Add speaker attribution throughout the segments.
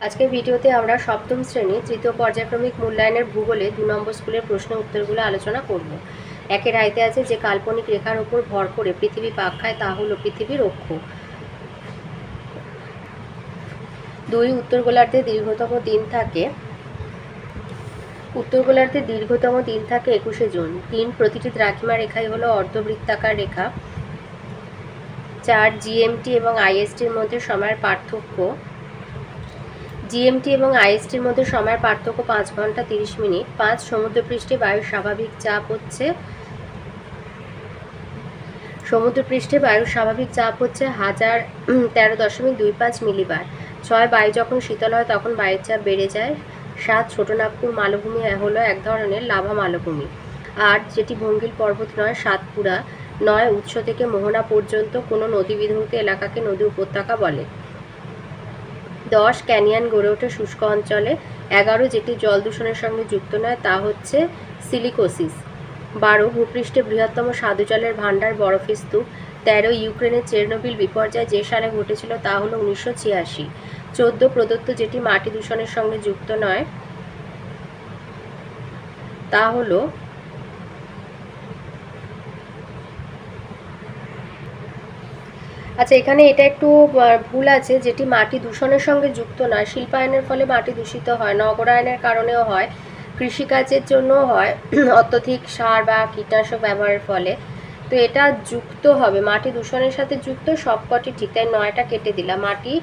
Speaker 1: আজকের ভিডিওতে আমরা সপ্তম শ্রেণী তৃতীয় পর্যায়ক্রমিক মূল্যায়নের ভূগোলে 2 নম্বর স্কুলের প্রশ্ন উত্তরগুলো আলোচনা করব। একের আয়তে আছে যে কাল্পনিক রেখার উপর ভর করে পৃথিবী পাক খায় তা হলো পৃথিবীর অক্ষ। 2 উত্তর গোলার্ধে দীর্ঘতম দিন থাকে 21 জুন। 3 প্রতিটি দ্রাঘিমা রেখাই হলো অর্ধবৃত্তাকার রেখা। 4 জিএমটি এবং আইএসটির মধ্যে সময়ের পার্থক্য 5 ঘন্টা 30 মিনিট। 5 সমুদ্রপৃষ্ঠে বায়ুর স্বাভাবিক চাপ হচ্ছে 1013.25 মিলিবার। 6 বায়ু যখন শীতল হয় তখন বায়ুর চাপ বেড়ে যায়। 7 ছোটনাগপুর মালভূমি হলো এক ধরনের লাভা মালভূমি। 8 যেটি ভঙ্গিল পর্বত নয় সাতপুরা। 9 উৎস থেকে মোহনা পর্যন্ত কোনো নদী বিধৌত এলাকাকে নদী উপত্যকা বলে। 10 ক্যানিয়ন গড়ে ওঠে শুষ্ক অঞ্চলে। 11 যেটি জল দূষণের সঙ্গে যুক্ত নয় তা হচ্ছে সিলিকোসিস। 12 ভূপৃষ্ঠে বৃহত্তম স্বাদু জলের ভাণ্ডার বরফের স্তূপ। 13 ইউক্রেনের চেরনোবিল বিপর্যয় যে সালে ঘটেছিল তা হলো 1986। 14 প্রদত্ত যেটি মাটি দূষণের সঙ্গে যুক্ত নয় তা হলো আচ্ছা, এখানে এটা একটু ভুল আছে, যেটি মাটি দূষণের সঙ্গে যুক্ত নয়। শিল্পায়নের ফলে মাটি দূষিত হয়, নগরায়নের কারণেও হয়, কৃষিকাজের জন্য হয়, অত্যধিক সার বা কীটনাশক ব্যবহারের ফলে। তো এটা যুক্ত হবে, মাটি দূষণের সাথে যুক্ত সবকটি ঠিক, তাই 9টা কেটে দিলাম। মাটি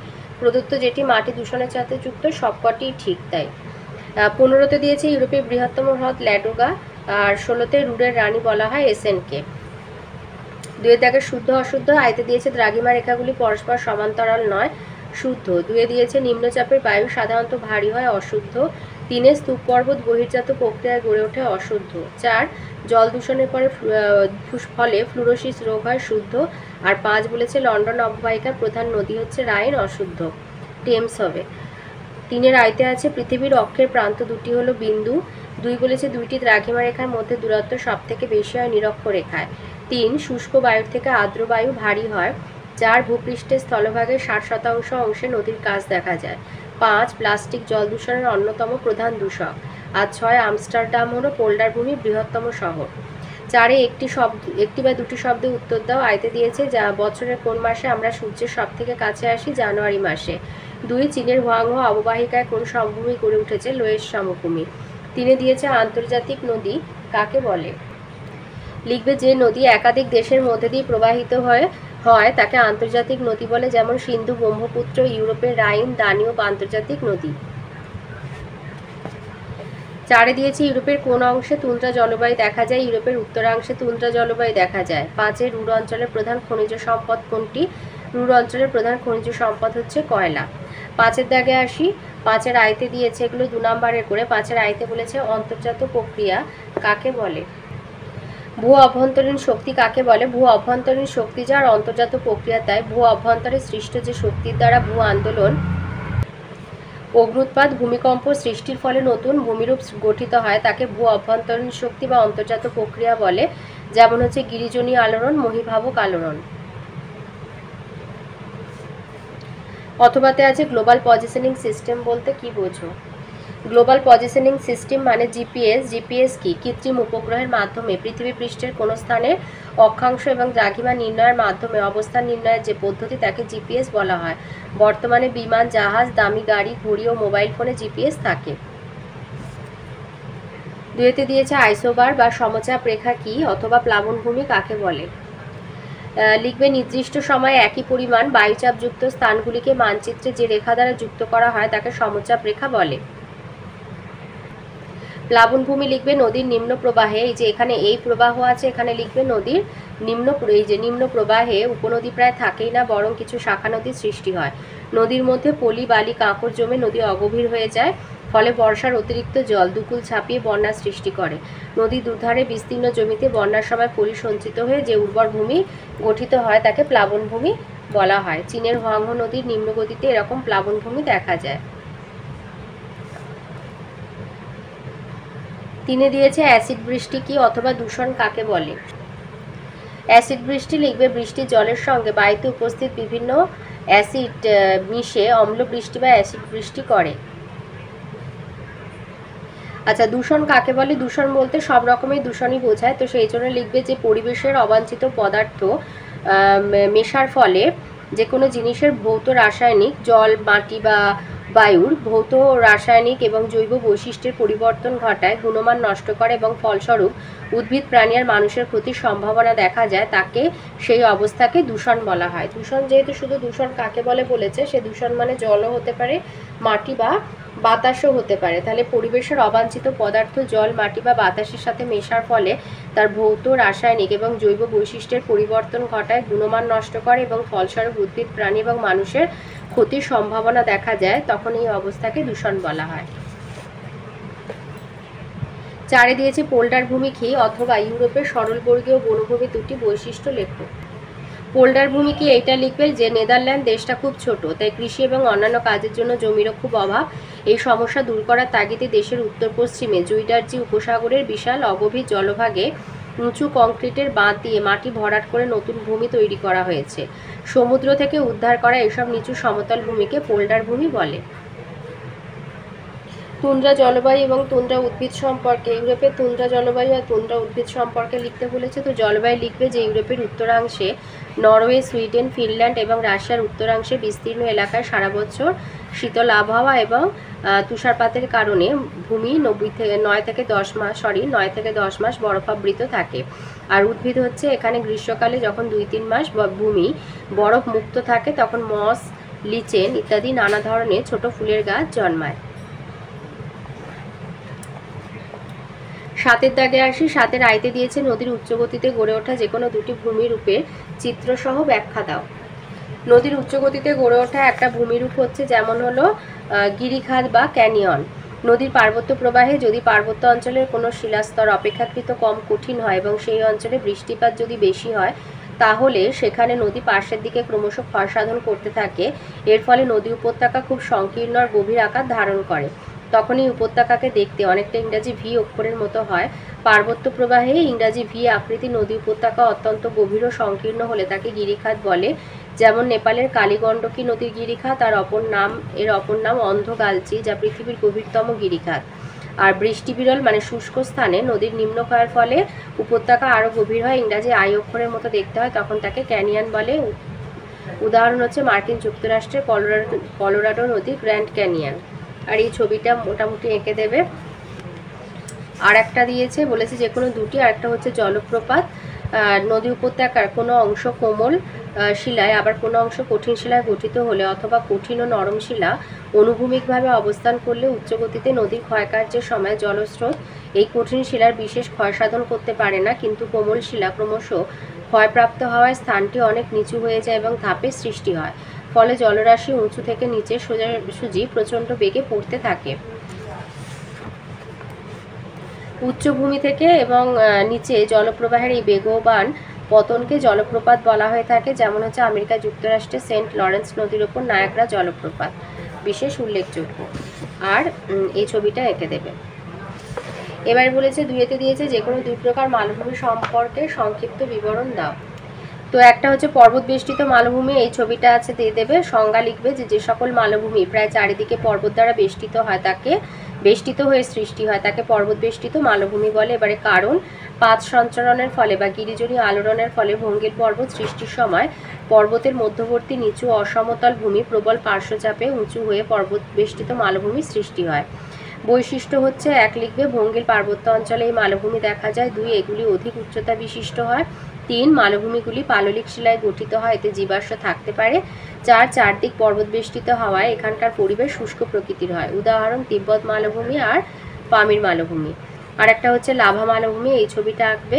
Speaker 1: প্রদত্ত যেটি মাটি দূষণের সাথে যুক্ত সবকটি ঠিক, তাই 15তে দিয়েছে ইউরোপের বৃহত্তম হ্রদ ল্যাডোগা। আর 16তে রুডের রানী বলা হয় এসেনকে। 2 দাগের শুদ্ধ অশুদ্ধ। আয়তে দিয়েছে দ্রাঘিমা রেখাগুলি পরস্পর সমান্তরাল নয়, শুদ্ধ। 2 দিয়েছে নিম্নচাপের বায়ু সাধারণত ভারী হয়, অশুদ্ধ। 3 স্তূপ পর্বত বহির্জাত প্রক্রিয়ায় গড়ে ওঠে, অশুদ্ধ। 4 জল দূষণের ফলে ফ্লুরোসিস রোগ হয়, শুদ্ধ। আর 5 বলেছে লন্ডন অববাহিকার প্রধান নদী হচ্ছে রাইন, অশুদ্ধ। টেমস হবে। 3 আয়তে আছে পৃথিবীর অক্ষের প্রান্ত দুটি হলো বিন্দু। 2 বলেছে 2টি দ্রাঘিমা রেখার মধ্যে দূরত্ব সব থেকে বেশি হয় নিরক্ষরেখায়। 3 শুষ্ক বায়ুর থেকে আর্দ্র বায়ু ভারী হয়। 4 ভূপৃষ্ঠের স্থলভাগের 60% অংশে নদীর কাজ দেখা যায়। 5 প্লাস্টিক জল দূষণের অন্যতম প্রধান দূষক। আর 6 আমস্টারডাম হলো পোল্ডার ভূমির বৃহত্তম শহর। 4 একটি বা দুটি শব্দে উত্তর দাও। আয়তে দিয়েছে যা বছরের কোন মাসে আমরা সূর্যের সব থেকে কাছে আসি, জানুয়ারি মাসে। 2 চীনের হুয়াংহো অববাহিকায় কোন সমভূমি গড়ে উঠেছে, লোয়েস সমভূমি। 3 দিয়েছে আন্তর্জাতিক নদী কাকে বলে। লিখবে যে নদী একাধিক দেশের মধ্যে দিয়ে প্রবাহিত হয় তাকে আন্তর্জাতিক নদী বলে, যেমন সিন্ধু, ব্রহ্মপুত্র, ইউরোপের রাইন, দানিউব আন্তর্জাতিক নদী। 4 দিয়েছে ইউরোপের কোন অংশে তুন্দ্রা জলবায়ু দেখা যায়, ইউরোপের উত্তরাংশে তুন্দ্রা জলবায়ু দেখা যায়। 5 রুর অঞ্চলের প্রধান খনিজ সম্পদ কোনটি, রুর অঞ্চলের প্রধান খনিজ সম্পদ হচ্ছে কয়লা। 5 দাগে আসি। 5 আয়তে দিয়েছে, এগুলো 2 নম্বরের করে। 5 আয়তে বলেছে অন্তর্জাত প্রক্রিয়া কাকে বলে। ভূ অভ্যন্তরীণ শক্তি কাকে বলে। ভূ অভ্যন্তরীণ শক্তি যার অন্তর্জাত প্রক্রিয়া তাই। ভূ অভ্যন্তরে সৃষ্ট যে শক্তির দ্বারা ভূ আন্দোলন, অগ্ন্যুৎপাত, ভূমিকম্প সৃষ্টির ফলে নতুন ভূমিরূপ গঠিত হয় তাকে ভূ অভ্যন্তরীণ শক্তি বা অন্তর্জাত প্রক্রিয়া বলে, যেমন হচ্ছে গিরিজনীয় আলোড়ন, মহীভাবক আলোড়ন। অথবাতে আছে গ্লোবাল পজিশনিং সিস্টেম বলতে কি বোঝো। গ্লোবাল পজিশনিং সিস্টেম মানে জিপিএস। জিপিএস কি, কৃত্রিম উপগ্রহের মাধ্যমে পৃথিবী পৃষ্ঠের কোনো স্থানে অক্ষাংশ এবং দ্রাঘিমা নির্ণয়ের মাধ্যমে অবস্থান নির্ণয়ের যে পদ্ধতি তাকে জিপিএস বলা হয়। বর্তমানে বিমান, জাহাজ, দামি গাড়ি, ঘড়ি ও মোবাইল ফোনে জিপিএস থাকে। 2 দিয়েছে আইসোবার বা সমচাপ রেখা কি অথবা প্লাবনভূমি কাকে বলে। লিখবে নির্দিষ্ট সময়ে একই পরিমাণ বায়ুচাপযুক্ত স্থানগুলিকে মানচিত্রে যে রেখা দ্বারা যুক্ত করা হয় তাকে সমচাপ রেখা বলে। প্লাবনভূমি লিখবে নদীর নিম্ন প্রবাহে, এই যে এখানে এই প্রবাহ আছে, এখানে লিখবে নদীর নিম্ন প্রবাহে উপনদী প্রায় থাকেই না, বরং কিছু শাখা নদীর সৃষ্টি হয়। নদীর মধ্যে পলি, বালি, কাঁকর জমে নদী অগভীর হয়ে যায়, ফলে বর্ষার অতিরিক্ত জল দুকুল ছাপিয়ে বন্যার সৃষ্টি করে। নদীর দুধারে বিস্তীর্ণ জমিতে বন্যার সময় পলি সঞ্চিত হয়ে যে উর্বর ভূমি গঠিত হয় তাকে প্লাবনভূমি বলা হয়। চীনের হুয়াংহো নদীর নিম্নগতিতে এরকম প্লাবনভূমি দেখা যায়। 3 দিয়েছে অ্যাসিড বৃষ্টি কি অথবা দূষণ কাকে বলে। অ্যাসিড বৃষ্টি লিখবে বৃষ্টির জলের সঙ্গে বায়ুতে উপস্থিত বিভিন্ন অ্যাসিড মিশে অম্ল বৃষ্টি বা অ্যাসিড বৃষ্টি করে। আচ্ছা, দূষণ কাকে বলে? দূষণ বলতে সব রকমের দূষণই বোঝায়। তো সেই জন্য লিখবে যে পরিবেশের অবাঞ্ছিত পদার্থ মেশার ফলে যে কোনো জিনিসের ভৌত রাসায়নিক, জল, মাটি বা বায়ুর ভৌত রাসায়নিক এবং জৈব বৈশিষ্ট্যের পরিবর্তন ঘটায়, গুণমান নষ্ট করে এবং ফলস্বরূপ উদ্ভিদ, প্রাণী আর মানুষের ক্ষতির সম্ভাবনা দেখা যায়, তাকে সেই অবস্থাকে দূষণ বলা হয়। দূষণ যেহেতু শুধু দূষণ কাকে বলে বলেছে, সে দূষণ মানে জলও হতে পারে, মাটি বা বাতাসও হতে পারে। তাহলে পরিবেশের অবাঞ্ছিত পদার্থ জল, মাটি বা বাতাসের সাথে মেশার ফলে তার ভৌত রাসায়নিক এবং জৈব বৈশিষ্ট্যের পরিবর্তন ঘটায়, গুণমান নষ্ট করে এবং ফলস্বরূপ উদ্ভিদ, প্রাণী এবং মানুষের ক্ষতির সম্ভাবনা দেখা যায়, তখন এই অবস্থাকে দূষণ বলা হয়। 4 দিয়েছে পোল্ডার ভূমি কি অথবা ইউরোপের সরলবর্গীয় বনভূমি দুটি বৈশিষ্ট্য লেখো। পোল্ডার ভূমি কি? এইটা লিখবে যে নেদারল্যান্ড দেশটা খুব ছোট, তাই কৃষি এবং অন্যান্য কাজের জন্য জমিরও খুব অভাব। এই সমস্যা দূর করার তাগিদে দেশের উত্তর পশ্চিমে জুইডার্জি উপসাগরের বিশাল অগভীর জলভাগে উঁচু কংক্রিটের বাঁধ দিয়ে মাটি ভরাট করে নতুন ভূমি তৈরি করা হয়েছে। সমুদ্র থেকে উদ্ধার করা এসব নিচু সমতল ভূমিকে পোল্ডার ভূমি বলে। তুন্দ্রা জলবায়ু এবং তুন্দ্রা উদ্ভিদ সম্পর্কে, ইউরোপের তুন্দ্রা জলবায়ু আর তুন্দ্রা উদ্ভিদ সম্পর্কে লিখতে বলেছে। তো জলবায়ু লিখবে যে ইউরোপের উত্তরাংশে নরওয়ে, সুইডেন, ফিনল্যান্ড এবং রাশিয়ার উত্তরাংশে বিস্তীর্ণ এলাকায় সারা বছর শীতল আবহাওয়া এবং তুষারপাতের কারণে ভূমি 9 থেকে 10 মাস বরফাবৃত থাকে। আর উদ্ভিদ হচ্ছে এখানে গ্রীষ্মকালে যখন 2-3 মাস ভূমি বরফ মুক্ত থাকে, তখন মস, লিচেন ইত্যাদি নানা ধরনের ছোট ফুলের গাছ জন্মায়। 7 দাগে আসি। 7 আইতে দিয়েছে নদীর উচ্চগতিতে গড়ে ওঠা যে কোনো দুটি ভূমিরূপের চিত্রসহ ব্যাখ্যা দাও। নদীর উচ্চগতিতে গড়ে ওঠা একটা ভূমিরূপ হচ্ছে, যেমন হলো গিরিখাত বা ক্যানিয়ন। নদীর পার্বত্য প্রবাহে যদি পার্বত্য অঞ্চলের কোনো শিলাস্তর অপেক্ষাকৃত কম কঠিন হয় এবং সেই অঞ্চলে বৃষ্টিপাত যদি বেশি হয়, তাহলে সেখানে নদী পার্শ্বের দিকে ক্রমশ ক্ষয়সাধন করতে থাকে। এর ফলে নদী উপত্যকা খুব সংকীর্ণ আর গভীর আকার ধারণ করে। তখন এই উপত্যকাকে দেখতে অনেকটা ইংরাজি ভি অক্ষরের মতো হয়। পার্বত্য প্রবাহে ইংরাজি ভি আকৃতি নদী উপত্যকা অত্যন্ত গভীর ও সংকীর্ণ হলে তাকে গিরিখাত বলে। যেমন নেপালের কালীগণ্ডকী নদীর গিরিখাত, আর এর অপর নাম অন্ধগালচি, যা পৃথিবীর গভীরতম গিরিখাত। আর বৃষ্টিবিরল মানে শুষ্ক স্থানে নদীর নিম্নক্ষয়ের ফলে উপত্যকা আরও গভীর হয়, ইংরাজি আই অক্ষরের মতো দেখতে হয়, তখন তাকে ক্যানিয়ন বলে। উদাহরণ হচ্ছে মার্কিন যুক্তরাষ্ট্রের কলোরাডো নদী গ্র্যান্ড ক্যানিয়ন। আর এই ছবিটা মোটামুটি এঁকে দেবে। আর একটা দিয়েছে, বলেছে যে কোনো দুটি। আর একটা হচ্ছে জলপ্রপাত। নদী উপত্যকার কোনো অংশ কোমল শিলায় আবার কোনো অংশ কঠিন শিলায় গঠিত হলে অথবা কঠিন ও নরম শিলা অনুভূমিকভাবে অবস্থান করলে উচ্চগতিতে নদীর ক্ষয়কার্যের সময় জলস্রোত এই কঠিন শিলার বিশেষ ক্ষয়সাধন করতে পারে না, কিন্তু কোমল শিলা ক্রমশ ক্ষয়প্রাপ্ত হওয়ায় স্থানটি অনেক নিচু হয়ে যায় এবং ধাপের সৃষ্টি হয়। ফলে জলরাশি উঁচু থেকে নিচে সোজাসুজি প্রচণ্ড বেগে পড়তে থাকে। উচ্চভূমি থেকে এবং নিচে জলপ্রবাহের এই বেগবান পতনকে জলপ্রপাত বলা হয়ে থাকে। যেমন হচ্ছে আমেরিকা যুক্তরাষ্ট্রের সেন্ট লরেন্স নদীর ওপর নায়াগ্রা জলপ্রপাত বিশেষ উল্লেখযোগ্য। আর এই ছবিটা এঁকে দেবে। এবার বলেছে 2 দিয়েছে যে কোনো 2 প্রকার মালভূমি সম্পর্কে সংক্ষিপ্ত বিবরণ দাও। তো একটা হচ্ছে পর্বত বেষ্টিত মালভূমি, এই ছবিটা আছে দিয়ে দেবে। সংজ্ঞা লিখবে যে সকল মালভূমি প্রায় চারিদিকে পর্বত দ্বারা বেষ্টিত হয়, তাকে বেষ্টিত হয়ে সৃষ্টি হয়, তাকে পর্বত বেষ্টিত মালভূমি বলে। এবারে কারণ, পাত সঞ্চরণের ফলে বা গিরিজনী আলোড়নের ফলে ভঙ্গিল পর্বত সৃষ্টির সময় পর্বতের মধ্যবর্তী নিচু অসমতল ভূমি প্রবল পার্শ্বচাপে উঁচু হয়ে পর্বত বেষ্টিত মালভূমি সৃষ্টি হয়। বৈশিষ্ট্য হচ্ছে 1 লিখবে ভঙ্গিল পার্বত্য অঞ্চলে এই মালভূমি দেখা যায়। 2 এগুলি অধিক উচ্চতা বিশিষ্ট হয়। 3 মালভূমিগুলি পাললিক শিলায় গঠিত হয়, এতে জীবাশ্ম থাকতে পারে। 4 চারদিক পর্বত বেষ্টিত হওয়ায় এখানকার পরিবেশ শুষ্ক প্রকৃতির হয়। উদাহরণ তিব্বত মালভূমি আর পামির মালভূমি। আর একটা হচ্ছে লাভা মালভূমি, এই ছবিটা আঁকবে।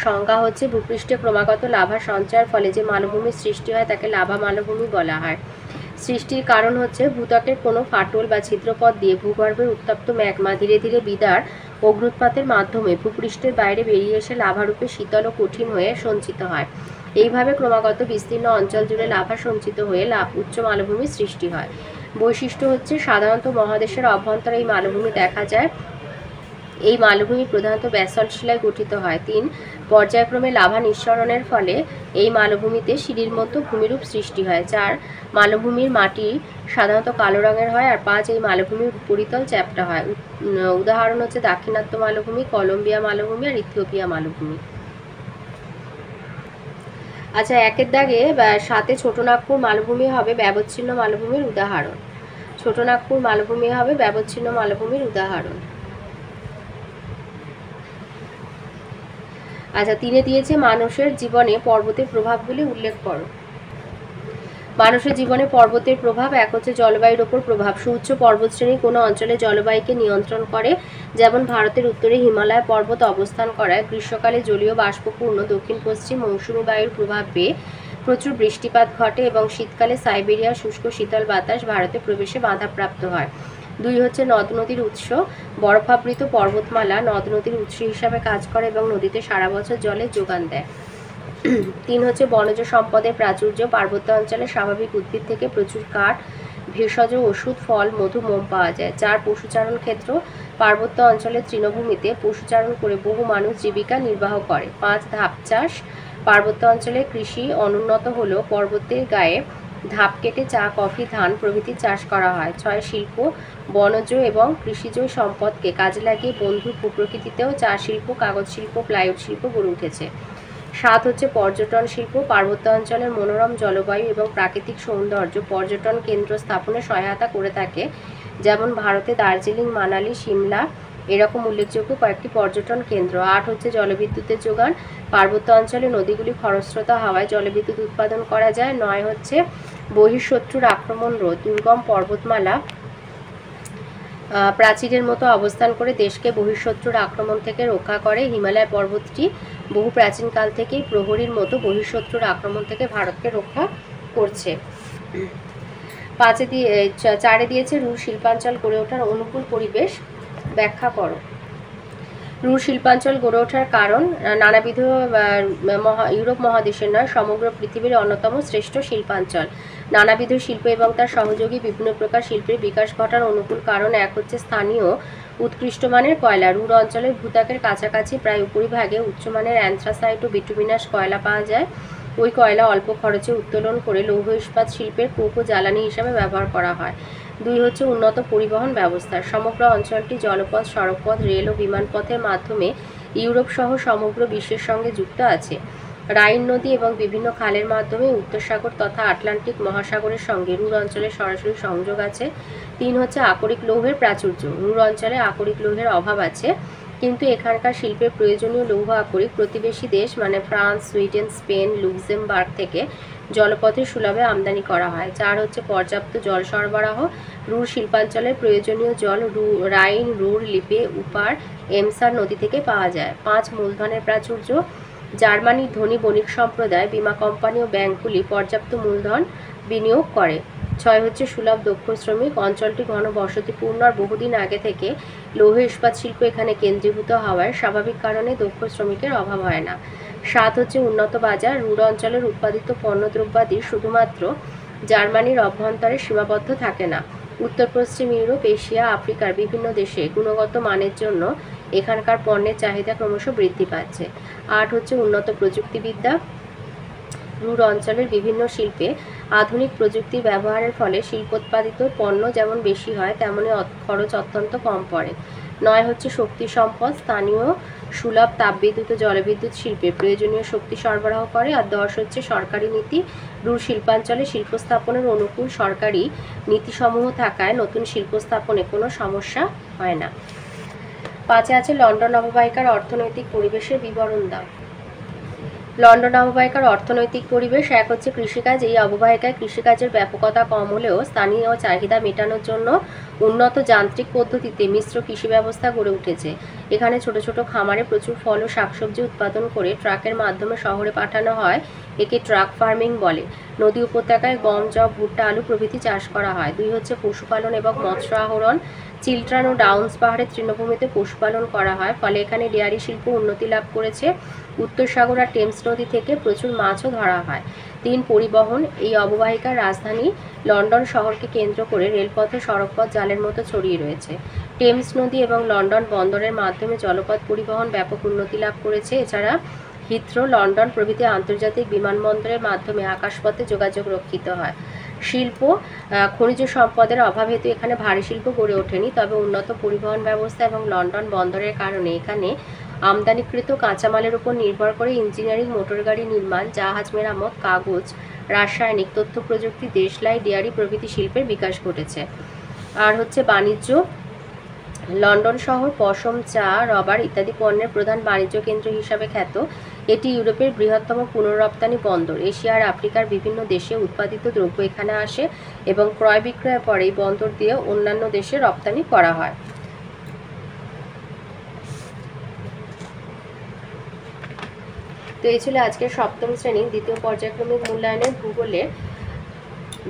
Speaker 1: সংজ্ঞা হচ্ছে ভূপৃষ্ঠে ক্রমাগত লাভা সঞ্চয়ের ফলে যে মালভূমির সৃষ্টি হয় তাকে লাভা মালভূমি বলা হয়। সৃষ্টির কারণ হচ্ছে ভূত্বকের কোনো ফাটল বা ছিদ্রপথ দিয়ে ভূগর্ভের উত্তপ্ত ম্যাগমা ধীরে ধীরে বিদার অগ্নুৎপাতের মাধ্যমে ভূপৃষ্ঠের বাইরে বেরিয়ে এসে লাভারূপে শীতল ও কঠিন হয়ে সঞ্চিত হয়। এইভাবে ক্রমাগত বিস্তীর্ণ অঞ্চল জুড়ে লাভা সঞ্চিত হয়ে উচ্চ মালভূমির সৃষ্টি হয়। বৈশিষ্ট্য হচ্ছে সাধারণত মহাদেশের অভ্যন্তরে এই মালভূমি দেখা যায়। এই মালভূমি প্রধানত ব্যাসল্ট শিলায় গঠিত হয়। 3 পর্যায়ক্রমে লাভা নিঃসরণের ফলে এই মালভূমিতে সিঁড়ির মতো ভূমিরূপ সৃষ্টি হয়। 4 মালভূমির মাটি সাধারণত কালো রঙের হয়। আর 5 এই মালভূমির উপরিতল চ্যাপ্টা হয়। উদাহরণ হচ্ছে দাক্ষিণাত্য মালভূমি, কলম্বিয়া মালভূমি আর ইথিওপিয়া মালভূমি। আচ্ছা, 1 দাগে 7 ছোট নাগপুর মালভূমি হবে ব্যবচ্ছিন্ন মালভূমির উদাহরণ। ছোট নাগপুর মালভূমি হবে ব্যবচ্ছিন্ন মালভূমির উদাহরণ। আচ্ছা, 3 দিয়েছে মানুষের জীবনে পর্বতের প্রভাবগুলি উল্লেখ করো। মানুষের জীবনে পর্বতের প্রভাব। 1 হচ্ছে জলবায়ুর ওপর প্রভাব। সুউচ্চ পর্বতশ্রেণী কোনো অঞ্চলে জলবায়ুকে নিয়ন্ত্রণ করে, যেমন ভারতের উত্তরে হিমালয় পর্বত অবস্থান করায় গ্রীষ্মকালে জলীয় বাষ্পপূর্ণ দক্ষিণ পশ্চিম মৌসুমী বায়ুর প্রভাব পেয়ে প্রচুর বৃষ্টিপাত ঘটে এবং শীতকালে সাইবেরিয়ার শুষ্ক শীতল বাতাস ভারতে প্রবেশে বাধাপ্রাপ্ত হয়। 2 হচ্ছে নদ নদীর উৎস। বরফাবৃত পর্বতমালা নদ নদীর উৎস হিসাবে কাজ করে এবং নদীতে সারা বছর জলের যোগান দেয়। 3 হচ্ছে বনজ সম্পদের প্রাচুর্য। পার্বত্য অঞ্চলে স্বাভাবিক উদ্ভিদ থেকে প্রচুর কাঠ, ভেষজ ওষুধ, ফল, মধু, মোম পাওয়া যায়। 4 পশুচারণ ক্ষেত্র। পার্বত্য অঞ্চলের তৃণভূমিতে পশুচারণ করে বহু মানুষ জীবিকা নির্বাহ করে। 5 ধাপ চাষ। পার্বত্য অঞ্চলে কৃষি অনুন্নত হলেও পর্বতের গায়ে ধাপ কেটে চা, কফি, ধান প্রভৃতি চাষ করা হয়। 6 শিল্প। বনজ এবং কৃষিজ সম্পদকে কাজে লাগিয়ে বন্ধু ভূপ্রকৃতিতেও চা শিল্প, কাগজ শিল্প, প্লাইউড শিল্প গড়ে উঠেছে। 7 হচ্ছে পর্যটন শিল্প। পার্বত্য অঞ্চলের মনোরম জলবায়ু এবং প্রাকৃতিক সৌন্দর্য পর্যটন কেন্দ্র স্থাপনে সহায়তা করে থাকে, যেমন ভারতে দার্জিলিং, মানালি, সিমলা এরকম উল্লেখযোগ্য কয়েকটি পর্যটন কেন্দ্র। 8 হচ্ছে জলবিদ্যুতের যোগান। পার্বত্য অঞ্চলে নদীগুলি খরস্রোতা হওয়ায় জলবিদ্যুৎ উৎপাদন করা যায়। 9 হচ্ছে বহিঃশত্রুর আক্রমণ রোধ। দুর্গম পর্বতমালা প্রাচীরের মতো অবস্থান করে দেশকে বহিঃশত্রুর আক্রমণ থেকে রক্ষা করে। হিমালয় পর্বতটি বহু প্রাচীনকাল থেকেই প্রহরীর মতো বহিঃশত্রুর আক্রমণ থেকে ভারতকে রক্ষা করছে। 4 দিয়েছে রুর শিল্পাঞ্চল গড়ে ওঠার অনুকূল পরিবেশ ব্যাখ্যা করো। রুর শিল্পাঞ্চল গড়ে ওঠার কারণ নানাবিধ ইউরোপ মহাদেশের নয়, সমগ্র পৃথিবীর অন্যতম শ্রেষ্ঠ শিল্পাঞ্চল। নানাবিধ শিল্প এবং তার সহযোগী বিভিন্ন প্রকার শিল্পের বিকাশ ঘটার অনুকূল কারণ। 1 হচ্ছে স্থানীয় উৎকৃষ্ট মানের কয়লা। রুর অঞ্চলের ভূত্বকের কাছাকাছি প্রায় উপরিভাগে উচ্চমানের অ্যান্থ্রাসাইট ও বিটুমিনাস কয়লা পাওয়া যায়। ওই কয়লা অল্প খরচে উত্তোলন করে লৌহ ইস্পাত শিল্পের কোক ও জ্বালানি হিসাবে ব্যবহার করা হয়। 2 হচ্ছে উন্নত পরিবহন ব্যবস্থা। সমগ্র অঞ্চলটি জলপথ, সড়কপথ, রেল ও বিমানপথের মাধ্যমে ইউরোপ সহ সমগ্র বিশ্বের সঙ্গে যুক্ত আছে। রাইন নদী এবং বিভিন্ন খালের মাধ্যমে উত্তর সাগর তথা আটলান্টিক মহাসাগরের সঙ্গে রুর অঞ্চলের সরাসরি সংযোগ আছে। 3 হচ্ছে আকরিক লৌহের প্রাচুর্য। রুর অঞ্চলে আকরিক লৌহের অভাব আছে, কিন্তু এখানকার শিল্পের প্রয়োজনীয় লৌহ আকরিক প্রতিবেশী দেশ মানে ফ্রান্স, সুইডেন, স্পেন, লুক্সেমবার্গ থেকে জলপথে সুলভে আমদানি করা হয়। 4 হচ্ছে পর্যাপ্ত জল সরবরাহ। রুর শিল্পাঞ্চলের প্রয়োজনীয় জল রাইন, রুর, লিপে, উপার, এমসার নদী থেকে পাওয়া যায়। 5 মূলধনের প্রাচুর্য। জার্মানির ধনী বণিক সম্প্রদায়, বীমা কোম্পানি ও ব্যাংকগুলি পর্যাপ্ত মূলধন বিনিয়োগ করে। 6 হচ্ছে সুলভ দক্ষ শ্রমিক। অঞ্চলটি ঘন বসতিপূর্ণ আর বহুদিন আগে থেকে লৌহ ইস্পাত শিল্প এখানে কেন্দ্রীভূত হওয়ায় স্বাভাবিক কারণে দক্ষ শ্রমিকের অভাব হয় না। 7 হচ্ছে উন্নত বাজার। রুর অঞ্চলের উৎপাদিত পণ্যদ্রব্যাদি শুধুমাত্র জার্মানির অভ্যন্তরে সীমাবদ্ধ থাকে না। উত্তর পশ্চিম ইউরোপ, এশিয়া, আফ্রিকার বিভিন্ন দেশে গুণগত মানের জন্য এখানকার পণ্যের চাহিদা ক্রমশ বৃদ্ধি পাচ্ছে। 8 হচ্ছে উন্নত প্রযুক্তিবিদ্যা। রুর অঞ্চলের বিভিন্ন শিল্পে আধুনিক প্রযুক্তির ব্যবহারের ফলে শিল্পোৎপাদিত পণ্য যেমন বেশি হয়, তেমনি খরচ অত্যন্ত কম পড়ে। 9 হচ্ছে শক্তি সম্পদ। স্থানীয় সুলভ তাপবিদ্যুৎ ও জলবিদ্যুৎ শিল্পে প্রয়োজনীয় শক্তি সরবরাহ করে। আর 10 হচ্ছে সরকারি নীতি। রুর শিল্পাঞ্চলে শিল্প স্থাপনের অনুকূল সরকারি নীতিসমূহ থাকায় নতুন শিল্প স্থাপনে কোনো সমস্যা হয় না। 5 আছে লন্ডন অববাহিকার অর্থনৈতিক পরিবেশের বিবরণ দাও। লন্ডন অববাহিকার অর্থনৈতিক পরিবেশ। 1 হচ্ছে কৃষিকাজ। এই অববাহিকায় কৃষিকাজের ব্যাপকতা কম হলেও স্থানীয় চাহিদা মেটানোর জন্য উন্নত যান্ত্রিক পদ্ধতিতে মিশ্র কৃষি ব্যবস্থা গড়ে উঠেছে। এখানে ছোট ছোট খামারে প্রচুর ফল ও শাকসবজি উৎপাদন করে ট্রাকের মাধ্যমে শহরে পাঠানো হয়। একে ট্রাক ফার্মিং বলে। নদী উপত্যকায় গম, যব, ভুট্টা, আলু প্রভৃতি চাষ করা হয়। 2 হচ্ছে পশুপালন এবং মৎস্য আহরণ। চিলট্রান ও ডাউন্স পাহাড়ের তৃণভূমিতে পশুপালন করা হয়, ফলে এখানে ডেয়ারি শিল্প উন্নতি লাভ করেছে। উত্তর সাগর আর টেমস নদী থেকে প্রচুর মাছও ধরা হয়। 3 পরিবহন। এই অববাহিকার রাজধানী লন্ডন শহরকে কেন্দ্র করে রেলপথ ও সড়কপথ জালের মতো ছড়িয়ে রয়েছে। টেমস নদী এবং লন্ডন বন্দরের মাধ্যমে জলপথ পরিবহন ব্যাপক উন্নতি লাভ করেছে। এছাড়া হিথ্রো, লন্ডন প্রভৃতি আন্তর্জাতিক বিমানবন্দরের মাধ্যমে আকাশপথে যোগাযোগ রক্ষিত হয়। শিল্প, খনিজ সম্পদের অভাব হেতু এখানে ভারী শিল্প গড়ে ওঠেনি, তবে উন্নত পরিবহন ব্যবস্থা এবং লন্ডন বন্দরের কারণে এখানে আমদানিকৃত কাঁচামালের উপর নির্ভর করে ইঞ্জিনিয়ারিং, মোটরগাড়ি নির্মাণ, জাহাজ মেরামত, কাগজ, রাসায়নিক, তথ্য প্রযুক্তি, দেশলাই, ডেয়ারি প্রভৃতি শিল্পের বিকাশ ঘটেছে। আর হচ্ছে বাণিজ্য, লন্ডন শহর পশম, চা, রবার ইত্যাদি পণ্যের প্রধান বাণিজ্য কেন্দ্র হিসাবে খ্যাত। এটি ইউরোপের বৃহত্তম পুনর্রপ্তানি বন্দর। এশিয়া আর আফ্রিকার বিভিন্ন দেশে উৎপাদিত দ্রব্য এখানে আসে এবং ক্রয় বিক্রয়ের পরে এই বন্দর দিয়ে অন্যান্য দেশে রপ্তানি করা হয়। তো এই ছিল আজকের সপ্তম শ্রেণীর দ্বিতীয় পর্যায়ক্রমিক মূল্যায়নের ভূগোলের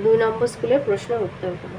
Speaker 1: 2 নম্বর স্কুলের প্রশ্নের উত্তরগুলো।